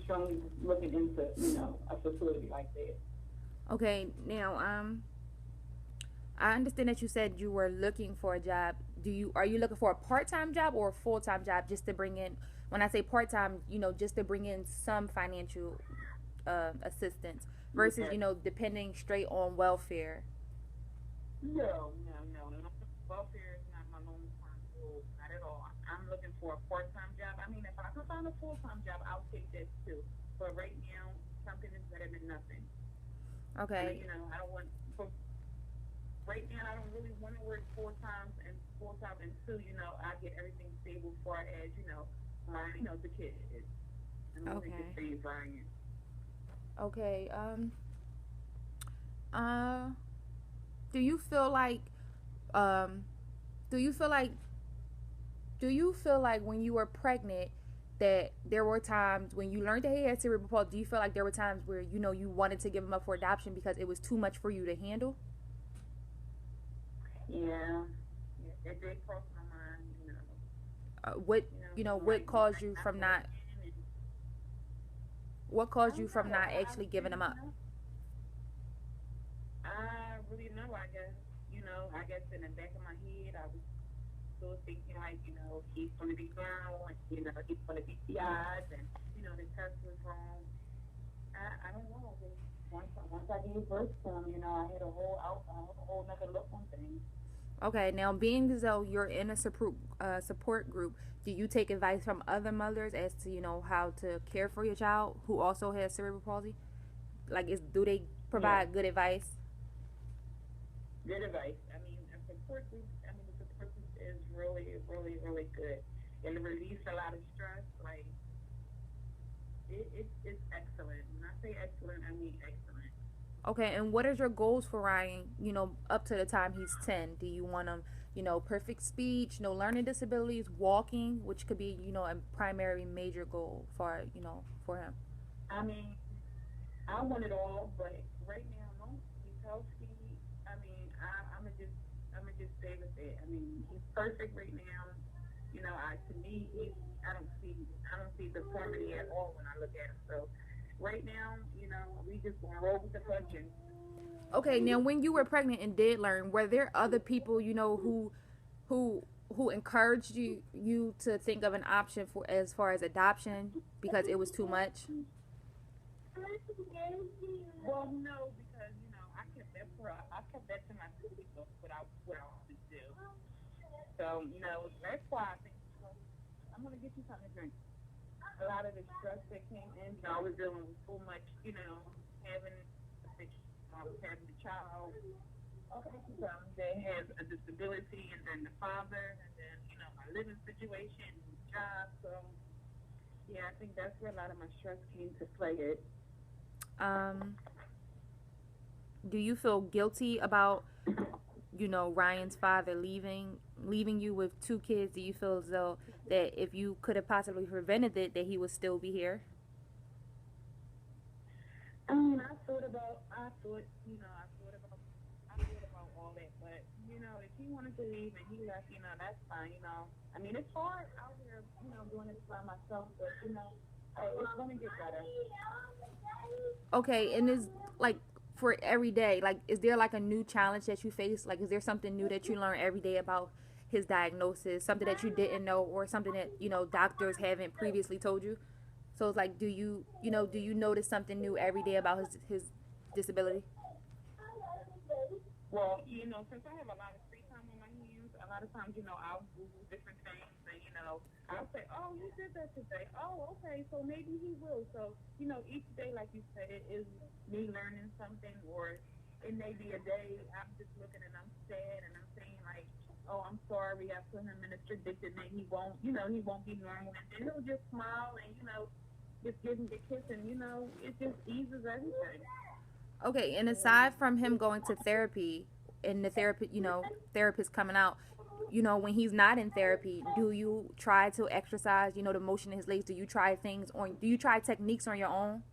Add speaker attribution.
Speaker 1: strongly looking into, a facility like that.
Speaker 2: Okay, now I understand that you said you were looking for a job. Are you looking for a part-time job or a full-time job just to bring in, when I say part-time, just to bring in some financial assistance versus,
Speaker 1: Yes.
Speaker 2: depending straight on welfare?
Speaker 1: No, no, no, no. Welfare is not my long-term goal, not at all. I'm looking for a part-time job. I mean, if I can find a full-time job, I'll take that too. But right now, something is better than nothing.
Speaker 2: Okay.
Speaker 1: I don't want. For right now, I don't really want to work full time until I get everything stable as far as the kids. And once they get
Speaker 2: Okay.
Speaker 1: stable, Brian.
Speaker 2: Okay. Uh do you feel like um do you feel like when you were pregnant that there were times when you learned that he had cerebral palsy, do you feel like there were times where you wanted to give him up for adoption because it was too much for you to handle?
Speaker 1: Yeah, yeah, that did cross my mind.
Speaker 2: What what caused you
Speaker 1: I'm
Speaker 2: from not
Speaker 1: working, and
Speaker 2: what
Speaker 1: I
Speaker 2: caused you
Speaker 1: don't
Speaker 2: from
Speaker 1: know.
Speaker 2: not actually giving him up?
Speaker 1: I really know. I guess in the back of my head, I was still thinking like, he's going to be grown, he's going to be PI'd, and the test was wrong. I don't know. Just once I gave birth to him, I had a whole nother look on things.
Speaker 2: Okay, now being as though you're in a support group, do you take advice from other mothers as to how to care for your child who also has cerebral palsy? Like, do they
Speaker 1: Yes,
Speaker 2: provide good advice?
Speaker 1: good advice. I mean, a support group. I mean, the support group is really, really, really good. It relieves a lot of stress. Like it's excellent. When I say excellent, I mean excellent.
Speaker 2: Okay, and what is your goals for Ryan? Up to the time he's 10, do you want him, perfect speech, no learning disabilities, walking, which could be a primary major goal for him.
Speaker 1: I mean, I want it all, but right now, no. He's healthy. I mean, I'm gonna just stay with it. I mean, he's perfect right now. To me, I don't see deformity at all when I look at him. So, right now, we just gonna roll with the punches.
Speaker 2: Okay, now when you were pregnant and did learn, were there other people who who encouraged you to think of an option for as far as adoption because it was too much?
Speaker 1: Well, no, because I kept that to myself what I wanted to do. So, that's why I think I'm gonna get you something to drink. A lot of the stress that came in, I was dealing with so much, having I was having a child, okay, that has a disability, and then the father, and then my living situation, job. So yeah, I think that's where a lot of my stress came to play. It.
Speaker 2: Um, do you feel guilty about Ryan's father leaving you with two kids? Do you feel as though that if you could have possibly prevented it, that he would still be here?
Speaker 1: I mean, I thought about all that, but if he wanted to leave and he left, that's fine. I mean, it's hard out here, doing this by myself, but hey, it's gonna get better.
Speaker 2: Okay, and is like for every day, like is there like a new challenge that you face? Like is there something new that you learn every day about his diagnosis, something that you didn't know or something that, doctors haven't previously told you? So it's like do you notice something new every day about his disability?
Speaker 1: Well, since I have a lot of free time on my hands, a lot of times, I'll Google different things, and I'll say, "Oh, he did that today. Oh, okay, so maybe he will." So, each day, like you said, it is me learning something, or it may be a day I'm just looking and I'm sad and I'm saying like, "Oh, I'm sorry, I put him in a predicament. He won't be normal," and then he'll just smile and just give me a kiss, and it just eases everything.
Speaker 2: Okay, and aside from him going to therapy and the therapy, therapist coming out, when he's not in therapy, do you try to exercise, the motion in his legs? Do you try techniques on your own?